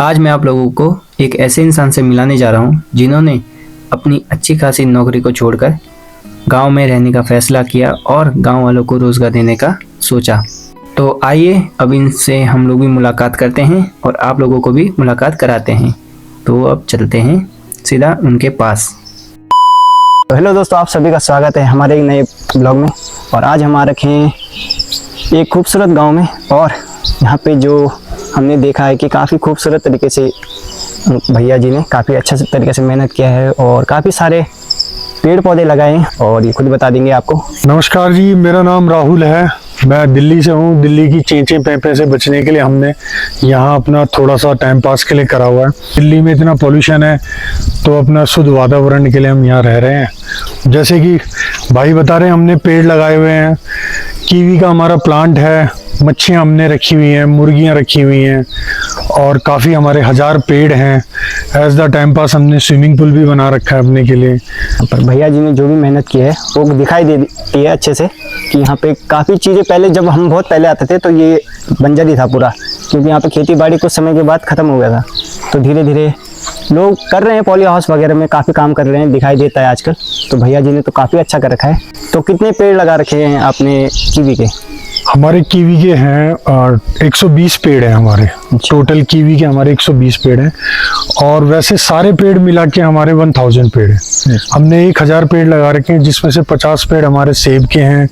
आज मैं आप लोगों को एक ऐसे इंसान से मिलाने जा रहा हूँ जिन्होंने अपनी अच्छी खासी नौकरी को छोड़कर गांव में रहने का फैसला किया और गांव वालों को रोज़गार देने का सोचा। तो आइए अब इनसे हम लोग भी मुलाकात करते हैं और आप लोगों को भी मुलाकात कराते हैं। तो अब चलते हैं सीधा उनके पास। तो हेलो दोस्तों, आप सभी का स्वागत है हमारे एक नए ब्लॉग में। और आज हम आ रखे हैं एक खूबसूरत गांव में और यहाँ पे जो हमने देखा है कि काफ़ी खूबसूरत तरीके से भैया जी ने काफ़ी अच्छे तरीके से मेहनत किया है और काफ़ी सारे पेड़ पौधे लगाए हैं और ये खुद बता देंगे आपको। नमस्कार जी, मेरा नाम राहुल है। मैं दिल्ली से हूँ। दिल्ली की चेंचे पैंपे से बचने के लिए हमने यहाँ अपना थोड़ा सा टाइम पास के लिए करा हुआ है। दिल्ली में इतना पॉल्यूशन है तो अपना शुद्ध वातावरण के लिए हम यहाँ रह रहे हैं। जैसे कि भाई बता रहे हैं, हमने पेड़ लगाए हुए हैं, कीवी का हमारा प्लांट है, मच्छियाँ हमने रखी हुई हैं, मुर्गियाँ रखी हुई हैं और काफ़ी हमारे 1000 पेड़ हैं। एज द टाइम पास हमने स्विमिंग पूल भी बना रखा है अपने के लिए। पर भैया जी ने जो भी मेहनत की है वो दिखाई देती है अच्छे से कि यहाँ पे काफ़ी चीज़ें पहले जब हम बहुत पहले आते थे तो ये बंजर ही था पूरा, क्योंकि यहाँ पे खेती बाड़ी कुछ समय के बाद ख़त्म हो गया था। तो धीरे धीरे लोग कर रहे हैं, पॉली हाउस वगैरह में काफ़ी काम कर रहे हैं, दिखाई देता है आजकल। तो भैया जी ने तो काफ़ी अच्छा कर रखा है। तो कितने पेड़ लगा रखे हैं आपने कीवी के? हमारे कीवी के हैं 120 पेड़ हैं हमारे। टोटल कीवी के हमारे 120 पेड़ हैं और वैसे सारे पेड़ मिला के हमारे 1000 पेड़ हैं। हमने 1000 पेड़ लगा रखे हैं, जिसमें से 50 पेड़ हमारे सेब के हैं,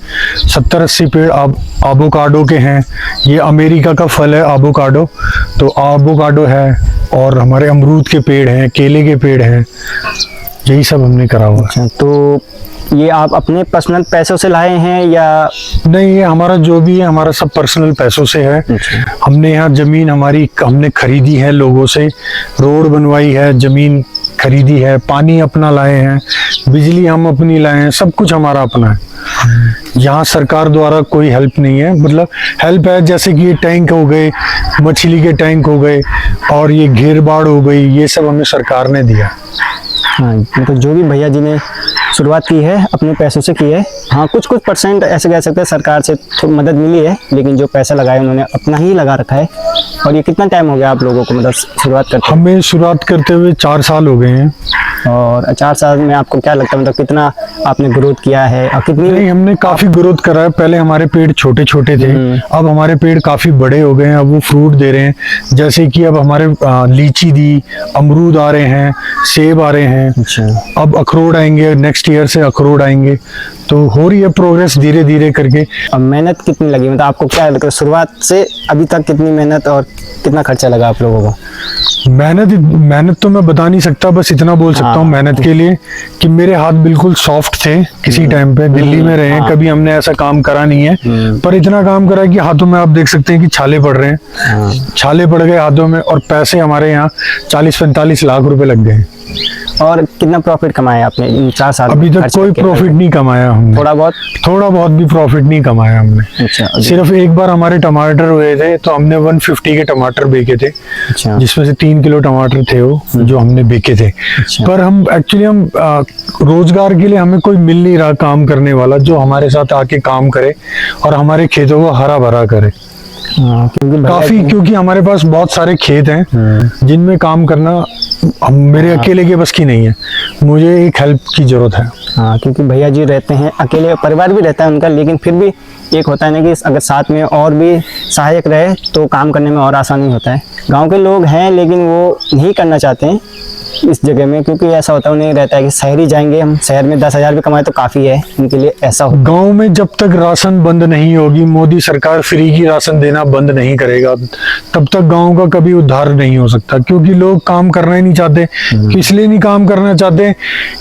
70-80 पेड़ आबोकाडो के हैं। ये अमेरिका का फल है आबोकाडो, तो आबोकाडो है। और हमारे अमरूद के पेड़ हैं, केले के पेड़ हैं, यही सब हमने करा हुआ है। तो ये आप अपने पर्सनल पैसों से लाए हैं या नहीं? ये हमारा जो भी है हमारा सब पर्सनल पैसों से है। हमने यहाँ जमीन हमने खरीदी है, लोगों से रोड बनवाई है, जमीन खरीदी है, पानी अपना लाए हैं, बिजली हम अपनी लाए हैं, सब कुछ हमारा अपना है। यहाँ सरकार द्वारा कोई हेल्प नहीं है। मतलब हेल्प है जैसे कि ये टैंक हो गए, मछली के टैंक हो गए और ये घेर बाड़ हो गई, ये सब हमें सरकार ने दिया। हाँ, मतलब जो भी भैया जी ने शुरुआत की है अपने पैसों से की है। हाँ, कुछ परसेंट ऐसे कह सकते हैं सरकार से थोड़ी मदद मिली है, लेकिन जो पैसा लगाया उन्होंने अपना ही लगा रखा है। और ये कितना टाइम हो गया आप लोगों को मतलब शुरुआत करते? हमें शुरुआत करते हुए 4 साल हो गए हैं। और 4 साल में आपको क्या लगता है, मतलब कितना आपने ग्रोथ किया है और कितनी? नहीं, हमने काफी ग्रोथ करा है। पहले हमारे पेड़ छोटे छोटे थे, अब हमारे पेड़ काफी बड़े हो गए हैं। अब वो फ्रूट दे रहे हैं, जैसे कि अब हमारे लीची दी, अमरूद आ रहे हैं, सेब आ रहे हैं। अच्छा। अब अखरोट आएंगे, नेक्स्ट ईयर से अखरोट आएंगे। तो हो रही है प्रोग्रेस धीरे धीरे करके। अब मेहनत कितनी लगी, मतलब आपको क्या लगता है शुरुआत से अभी तक कितनी मेहनत और कितना खर्चा लगा आप लोगों को? मेहनत तो मैं बता नहीं सकता, बस इतना बोल सकता हूँ मेहनत के लिए कि मेरे हाथ बिल्कुल सॉफ्ट थे किसी टाइम पे। दिल्ली में रहे, कभी हमने ऐसा काम करा नहीं है, पर इतना काम करा कि हाथों में आप देख सकते हैं कि छाले पड़ रहे हैं। छाले पड़ गए हाथों में और पैसे हमारे यहाँ 40-45 लाख रुपए लग गए। और कितना प्रॉफिट कमाया आपने इन 4 साल? अभी तक कोई प्रॉफिट नहीं कमाया हमने। थोड़ा बहुत भी प्रॉफिट नहीं कमाया हमने। अच्छा। सिर्फ एक बार हमारे टमाटर हुए थे तो हमने 150 के टमाटर बेचे थे। अच्छा। जिसमें से 3 किलो टमाटर थे वो जो हमने बेचे थे। अच्छा। पर हम रोजगार के लिए हमें कोई मिल नहीं रहा काम करने वाला जो हमारे साथ आके काम करे और हमारे खेतों को हरा भरा करे। क्योंकि हमारे पास बहुत सारे खेत हैं जिनमें काम करना मेरे अकेले के बस की नहीं है। मुझे एक हेल्प की जरूरत है। हाँ, क्योंकि भैया जी रहते हैं अकेले, परिवार भी रहता है उनका, लेकिन फिर भी एक होता है ना कि अगर साथ में और भी सहायक रहे तो काम करने में और आसानी होता है। गांव के लोग हैं लेकिन वो नहीं करना चाहते हैं इस जगह में, क्योंकि ऐसा होता है उन्हें रहता है कि शहर ही जाएंगे, हम शहर में 10,000 भी कमाए तो काफ़ी है उनके लिए। ऐसा होता है गाँव में जब तक राशन बंद नहीं होगी, मोदी सरकार फ्री की राशन देना बंद नहीं करेगा, तब तक गाँव का कभी उद्धार नहीं हो सकता। क्योंकि लोग काम करना ही नहीं चाहते। इसलिए नहीं काम करना चाहते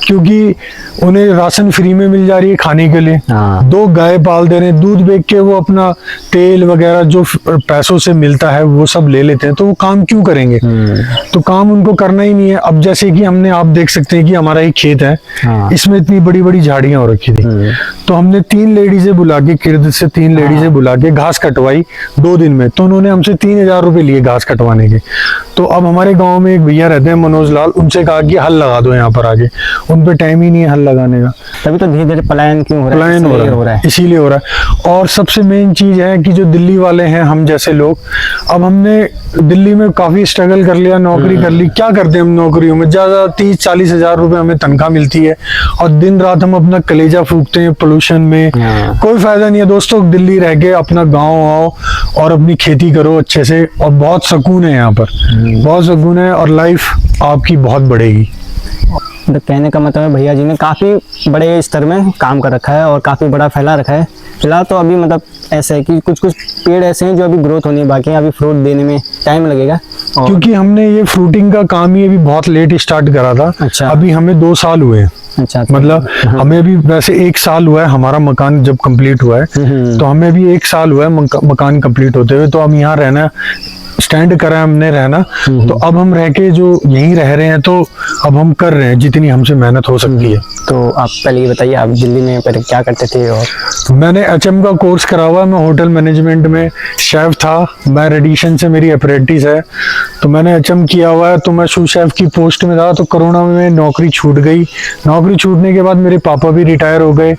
क्योंकि उन्हें राशन फ्री में मिल जा रही है खाने के लिए। 2 गाय पाल दे रहे हैं, दूध बेच के वो अपना तेल वगैरह जो पैसों से मिलता है वो सब ले लेते हैं। तो वो काम क्यों करेंगे? तो काम उनको करना ही नहीं है। अब जैसे कि आप देख सकते हैं कि हमारा एक खेत है, इसमें इतनी बड़ी बड़ी झाड़ियां हो रखी थी। तो हमने 3 लेडीजें बुला के, किरद से 3 लेडीजें बुला के घास कटवाई 2 दिन में। तो उन्होंने हमसे 3000 रुपए लिए घास कटवाने के। तो अब हमारे गांव में एक भैया रहते हैं मनोज लाल, उनसे कहा कि हल लगा दो यहाँ पर आगे, उन पे टाइम ही नहीं है हल लगाने का। तभी तो धीरे धीरे पलायन क्यों हो रहा है, पलायन इसलिए हो रहा है, इसीलिए हो रहा है। और सबसे मेन चीज है कि जो दिल्ली वाले हैं, हम जैसे लोग, अब हमने दिल्ली में काफी स्ट्रगल कर लिया, नौकरी कर ली, क्या करते हैं हम नौकरियों में, ज्यादा 30-40 हजार रुपए हमें तनख्वाह मिलती है और दिन रात हम अपना कलेजा फूकते हैं पोल्यूशन में, कोई फायदा नहीं है दोस्तों। दिल्ली रह के अपना गाँव आओ और अपनी खेती करो अच्छे से, और बहुत सुकून है यहाँ पर, बहुत सुकून है और लाइफ आपकी बहुत बढ़ेगी। तो कहने का मतलब है भैया जी ने काफ़ी बड़े स्तर में काम कर रखा है और काफ़ी बड़ा फैला रखा है। फिलहाल तो अभी मतलब ऐसा है कि कुछ कुछ पेड़ ऐसे हैं जो अभी ग्रोथ होनी बाकी है, अभी फ्रूट देने में टाइम लगेगा। क्योंकि हमने ये फ्रूटिंग का काम ही अभी बहुत लेट स्टार्ट करा था। अच्छा। अभी हमें 2 साल हुए हैं। अच्छा, मतलब हमें भी वैसे 1 साल हुआ है हमारा मकान जब कंप्लीट हुआ है, तो हमें भी 1 साल हुआ है मकान कंप्लीट होते हुए। तो हम यहाँ रहना स्टैंड करा हमने रहना, तो अब हम रह के जो यहीं रह रहे हैं, तो अब हम कर रहे हैं जितनी हमसे मेहनत हो सकती है। तो आप पहले ये बताइए, आप दिल्ली में पहले क्या करते थे? और मैंने HM का कोर्स करा हुआ है, मैं होटल मैनेजमेंट में शेफ था, मैं रेडिशन से मेरी अप्रेंटिस है, तो मैंने HM किया हुआ है। तो मैं सूस शेफ की पोस्ट में था, तो कोरोना में नौकरी छूट गई। नौकरी छूटने के बाद मेरे पापा भी रिटायर हो गए,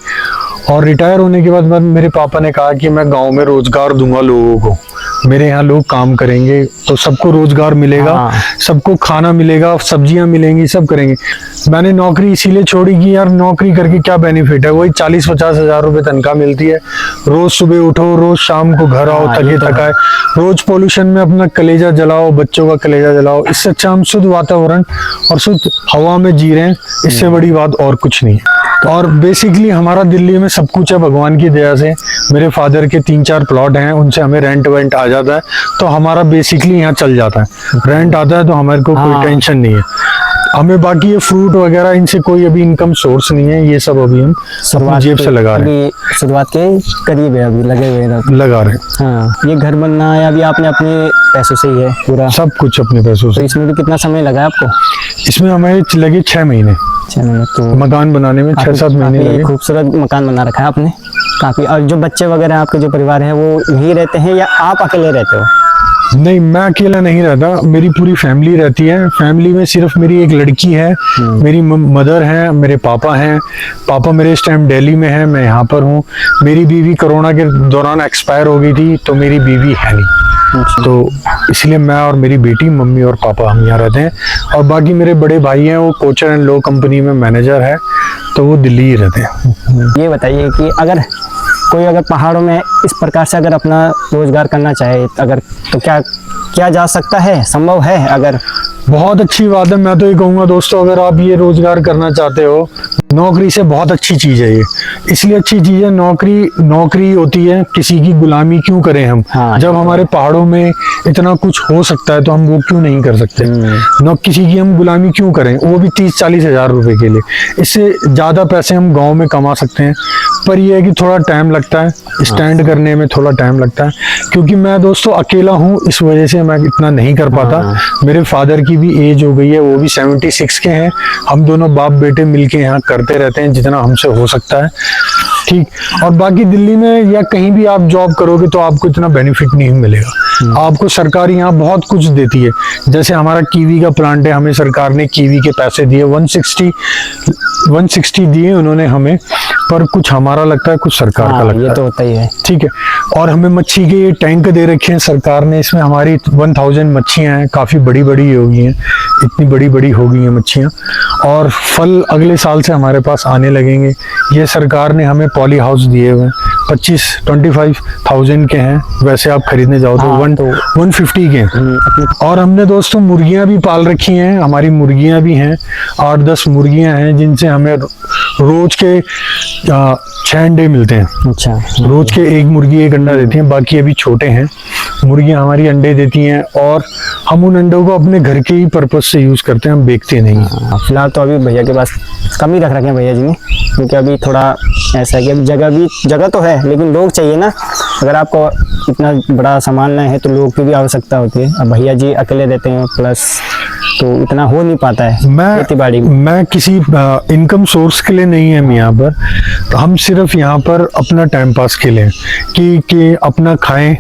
और रिटायर होने के बाद मेरे पापा ने कहा कि मैं गांव में रोजगार दूंगा लोगों को, मेरे यहाँ लोग काम करेंगे तो सबको रोजगार मिलेगा, सबको खाना मिलेगा, सब्जियां मिलेंगी, सब करेंगे। मैंने नौकरी इसीलिए छोड़ी कि यार नौकरी करके क्या बेनिफिट है, वही 40-50 हजार रुपए तनख्वाह मिलती है, रोज सुबह उठो, रोज शाम को घर आओ थके थकाए, रोज पोल्यूशन में अपना कलेजा जलाओ, बच्चों का कलेजा जलाओ। इससे अच्छा हम शुद्ध वातावरण और शुद्ध हवा में जी रहे हैं, इससे बड़ी बात और कुछ नहीं है। और बेसिकली हमारा दिल्ली में सब कुछ है भगवान की दया से। मेरे फादर के 3-4 प्लॉट हैं, उनसे हमें रेंट वेंट आ जाता है, तो हमारा बेसिकली यहाँ चल जाता है। रेंट आता है तो हमारे को कोई टेंशन नहीं है। हमें बाकी ये फ्रूट वगैरह इनसे कोई अभी इनकम सोर्स नहीं है, ये सब अभी हम अपनी जेब से लगा रहे हैं। शुरुआत के करीब है, अभी लगे हुए हैं, लगा रहे हैं। हाँ, ये घर बनना है अभी आपने अपने पैसों से ही है पूरा? सब कुछ अपने पैसों से। तो इसमें भी कितना समय लगा आपको? इसमें हमें लगे 6 महीने। तो मकान बनाने में 6-7 महीने लगे। खूबसूरत मकान बना रखा है आपने काफी। और जो बच्चे वगैरह आपके जो परिवार है वो यहीं रहते हैं या आप अकेले रहते हो? नहीं, मैं अकेला नहीं रहता, मेरी पूरी फैमिली रहती है। फैमिली में सिर्फ मेरी एक लड़की है, मेरी मदर है, मेरे पापा हैं। पापा मेरे इस टाइम दिल्ली में है, मैं यहाँ पर हूँ। मेरी बीवी कोरोना के दौरान एक्सपायर हो गई थी, तो मेरी बीवी है नहीं। तो इसलिए मैं और मेरी बेटी, मम्मी और पापा हम यहाँ रहते हैं। और बाकी मेरे बड़े भाई हैं, वो कोचर एंड लो कंपनी में मैनेजर है, तो वो दिल्ली ही रहते हैं। ये बताइए कि अगर कोई पहाड़ों में इस प्रकार से अगर अपना रोजगार करना चाहे अगर, तो क्या किया जा सकता है, संभव है? अगर बहुत अच्छी बात है। मैं तो ये कहूँगा दोस्तों, अगर आप ये रोजगार करना चाहते हो, नौकरी से बहुत अच्छी चीज है ये। इसलिए अच्छी चीज है, नौकरी होती है, किसी की गुलामी क्यों करें हम? जब हमारे पहाड़ों में इतना कुछ हो सकता है तो हम वो क्यों नहीं कर सकते? किसी की हम गुलामी क्यों करें, वो भी 30-40 हजार रुपए के लिए? इससे ज्यादा पैसे हम गाँव में कमा सकते हैं, पर यह है कि थोड़ा टाइम लगता है, स्टैंड करने में थोड़ा टाइम लगता है। क्योंकि मैं दोस्तों अकेला हूँ, इस वजह से मैं इतना नहीं कर पाता। मेरे फादर की भी एज हो गई है, वो भी 76 के हैं। हम दोनों बाप बेटे मिलके यहाँ करते रहते हैं जितना हमसे हो सकता है, ठीक। और बाकी दिल्ली में या कहीं भी आप जॉब करोगे तो आपको इतना बेनिफिट नहीं मिलेगा। आपको सरकार यहाँ बहुत कुछ देती है। जैसे हमारा कीवी का प्लांट है, हमें सरकार ने कीवी के पैसे दिए, 160 दिए उन्होंने हमें, पर कुछ हमारा लगता है, कुछ सरकार का लगता है। ये तो होता ही है, ठीक है। और हमें मच्छी के ये टैंक दे रखे हैं सरकार ने, इसमें हमारी 1000 मच्छियां हैं, काफी बड़ी बड़ी हो गई हैं, इतनी बड़ी बड़ी हो गई हैं मच्छियां। और फल अगले साल से हमारे पास आने लगेंगे। ये सरकार ने हमें पॉली हाउस दिए हुए हैं, 25,000 के हैं, वैसे आप खरीदने जाओ तो 150 के हैं। और हमने दोस्तों मुर्गियां भी पाल रखी हैं, हमारी मुर्गियां भी हैं, 8-10 मुर्गियां हैं, जिनसे हमें रोज के 6 अंडे मिलते हैं। अच्छा। रोज के एक मुर्गी एक अंडा देती है, बाकी अभी छोटे हैं। मुर्गियां हमारी अंडे देती हैं और हम उन अंडों को अपने घर के ही पर्पज से यूज करते हैं, हम बेचते नहीं हैं। फिलहाल घर तो अभी भैया के पास कम ही रख रखे हैं भैया जी ने, क्योंकि अभी थोड़ा ऐसा है कि अभी जगह तो है लेकिन लोग चाहिए ना। अगर आपको इतना बड़ा संभालना है तो लोग की भी आवश्यकता होती है। अब भैया जी अकेले रहते हैं प्लस तो इतना हो नहीं पाता है खेती बाड़ी में। मैं किसी इनकम सोर्स के लिए नहीं है यहाँ पर, तो हम सिर्फ यहाँ पर अपना टाइम पास के लिए कि अपना खाएं,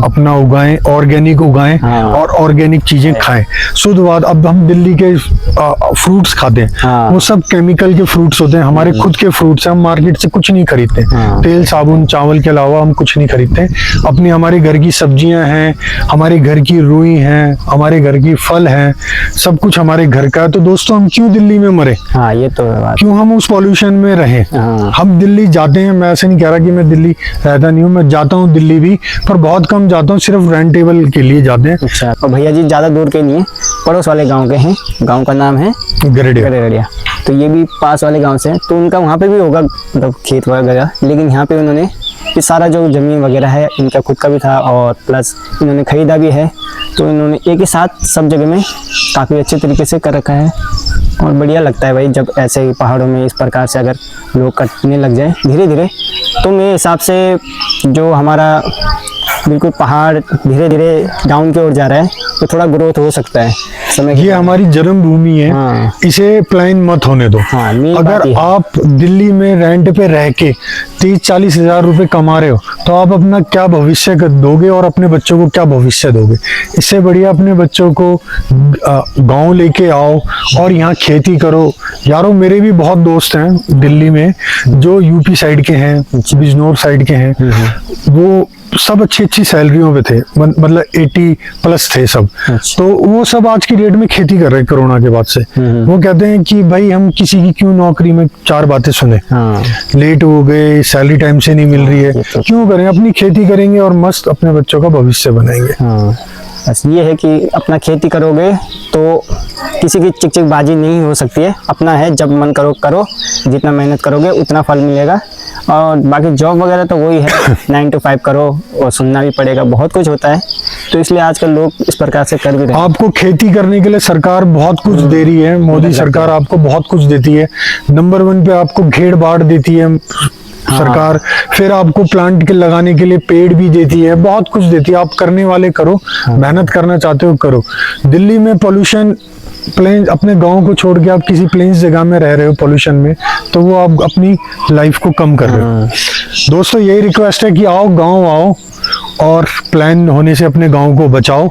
अपना उगाएं, ऑर्गेनिक उगाएं और ऑर्गेनिक चीजें खाएं, शुद्ध बात। अब हम दिल्ली के फ्रूट्स खाते हैं, वो सब केमिकल के फ्रूट्स होते हैं, हमारे खुद के फ्रूट्स हैं, हम मार्केट से कुछ नहीं खरीदते, तेल साबुन चावल के अलावा हम कुछ नहीं खरीदते। अपनी हमारे घर की सब्जियां हैं, हमारे घर की रुई हैं, हमारे घर की फल हैं, सब कुछ हमारे घर का है। तो दोस्तों हम क्यों दिल्ली में मरे? हाँ ये तो है बात। क्यों हम उस पॉल्यूशन में रहे? हम दिल्ली जाते हैं, मैं ऐसे नहीं कह रहा कि मैं दिल्ली रहता नहीं हूँ, मैं जाता हूँ दिल्ली भी, पर बहुत कम जाता हूँ, सिर्फ रेंटेबल के लिए जाते हैं। अच्छा, और भैया जी ज्यादा दूर के नहीं है, पड़ोस वाले गाँव के हैं, गाँव का नाम है गरेड़िया। तो ये भी पास वाले गाँव से है, तो उनका वहाँ पे भी होगा मतलब खेत वगैरह, लेकिन यहाँ पे उन्होंने ये सारा जो जमीन वगैरह है इनका खुद का भी था और प्लस इन्होंने खरीदा भी है, तो इन्होंने एक ही साथ सब जगह में काफ़ी अच्छे तरीके से कर रखा है। और बढ़िया लगता है भाई जब ऐसे ही पहाड़ों में इस प्रकार से अगर लोग कटने लग जाए धीरे धीरे, तो मेरे हिसाब से जो हमारा बिल्कुल पहाड़ धीरे धीरे डाउन की ओर जा रहा है, तो थोड़ा ग्रोथ हो सकता है समय। ये हमारी जन्मभूमि है, इसे प्लान मत होने दो। अगर आप दिल्ली में रेंट पे रह के 30-40 हजार रुपए कमा रहे हो, तो आप अपना क्या भविष्य दोगे और अपने बच्चों को क्या भविष्य दोगे? इससे बढ़िया अपने बच्चों को गांव लेके आओ और यहाँ खेती करो। यारों मेरे भी बहुत दोस्त हैं दिल्ली में जो यूपी साइड के हैं, बिजनौर साइड के हैं, वो सब अच्छी सैलरियों पे थे, मतलब 80 प्लस थे सब। तो वो सब आज की डेट में खेती कर रहे हैं कोरोना के बाद से। वो कहते हैं कि भाई हम किसी की क्यों नौकरी में 4 बातें सुने, लेट हो गए, सैलरी टाइम से नहीं मिल रही है, क्यों करें, अपनी खेती करेंगे और मस्त अपने बच्चों का भविष्य बनाएंगे। बस ये है कि अपना खेती करोगे तो किसी की चिकचिकबाजी नहीं हो सकती है, अपना है, जब मन करो, जितना मेहनत करोगे उतना फल मिलेगा। और बाकी जॉब वगैरह तो वही है 9 to 5 करो और सुनना भी पड़ेगा, बहुत कुछ होता है, तो इसलिए आजकल लोग इस प्रकार से कर भी रहे हैं। आपको खेती करने के लिए सरकार बहुत कुछ दे रही है, मोदी सरकार आपको बहुत कुछ देती है। नंबर 1 पे आपको घेड़ बाढ़ देती है सरकार, फिर आपको प्लांट के लगाने के लिए पेड़ भी देती है, बहुत कुछ देती है। आप करने वाले करो, मेहनत करना चाहते हो करो। दिल्ली में पोल्यूशन, प्लेन, अपने गांव को छोड़ के आप किसी प्लेन्स जगह में रह रहे हो पोल्यूशन में, तो वो आप अपनी लाइफ को कम कर रहे हो। दोस्तों यही रिक्वेस्ट है कि आओ, गांव आओ और प्लान होने से अपने गांव को बचाओ।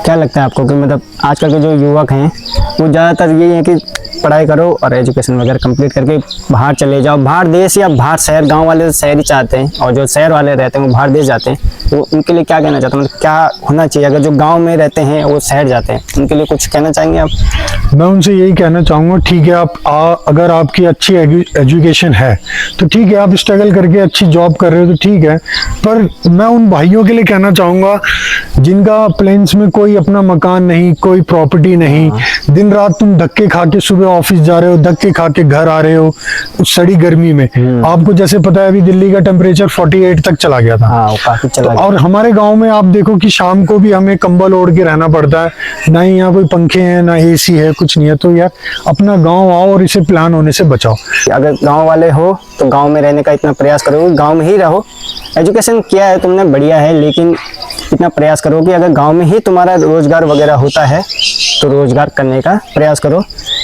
क्या लगता है आपको कि मतलब आजकल के जो युवक हैं वो ज़्यादातर यही है कि पढ़ाई करो और एजुकेशन वगैरह कंप्लीट करके बाहर चले जाओ, बाहर देश या बाहर शहर? गांव वाले तो शहर ही चाहते हैं और जो शहर वाले रहते हैं वो बाहर देश जाते हैं, तो उनके लिए क्या कहना चाहते हैं, मतलब क्या होना चाहिए? अगर जो गांव में रहते हैं वो शहर जाते हैं, उनके लिए कुछ कहना चाहेंगे आप? मैं उनसे यही कहना चाहूँगा, ठीक है आप अगर आपकी अच्छी एजुकेशन है तो ठीक है, आप स्ट्रगल करके अच्छी जॉब कर रहे हो तो ठीक है, पर मैं उन भाइयों के लिए कहना चाहूँगा जिनका प्लेन्स में कोई अपना मकान नहीं, कोई प्रॉपर्टी नहीं, दिन रात तुम धक्के खा के सुबह ऑफिस जा रहे हो, धक्के खा के घर आ रहे हो उस सड़ी गर्मी में। आपको जैसे पता है अभी दिल्ली का टेम्परेचर 48 तक चला गया था। काफी चला गया। और हमारे गांव में आप देखो कि शाम को भी हमें कंबल ओढ़ के रहना पड़ता है, ना ही यहाँ कोई पंखे हैं, ना एसी है, कुछ नहीं है। तो यार अपना गांव आओ और इसे प्लान होने से बचाओ। अगर गांव वाले हो तो गांव में रहने का इतना प्रयास करो, गांव में ही रहो। एजुकेशन किया है तुमने, बढ़िया है, लेकिन इतना प्रयास करो कि अगर गांव में ही तुम्हारा रोजगार वगैरह होता है तो रोजगार करने का प्रयास करो।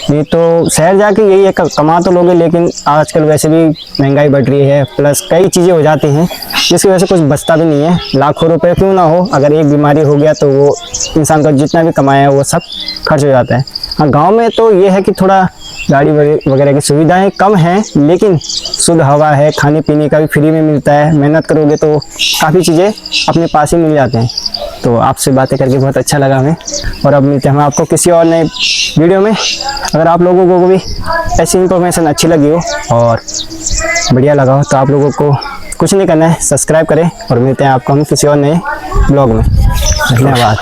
नहीं तो शहर जाके यही है, कमा तो लोगे, लेकिन आजकल वैसे भी महंगाई बढ़ रही है, प्लस कई चीज़ें हो जाती हैं जिसकी वजह से कुछ बचता भी नहीं है। लाखों रुपए क्यों ना हो, अगर एक बीमारी हो गया तो वो इंसान का जितना भी कमाया है वो सब खर्च हो जाता है। हाँ, गांव में तो ये है कि थोड़ा गाड़ी वगैरह की सुविधाएं कम हैं, लेकिन शुद्ध हवा है, खाने पीने का भी फ्री में मिलता है। मेहनत करोगे तो काफ़ी चीज़ें अपने पास ही मिल जाते हैं। तो आपसे बातें करके बहुत अच्छा लगा हमें, और अब मिलते हैं हम आपको किसी और नए वीडियो में। अगर आप लोगों को भी ऐसी इन्फॉर्मेशन अच्छी लगी हो और बढ़िया लगा हो तो आप लोगों को कुछ नहीं करना है, सब्सक्राइब करें, और मिलते हैं आपको हम किसी और नए ब्लॉग में। धन्यवाद।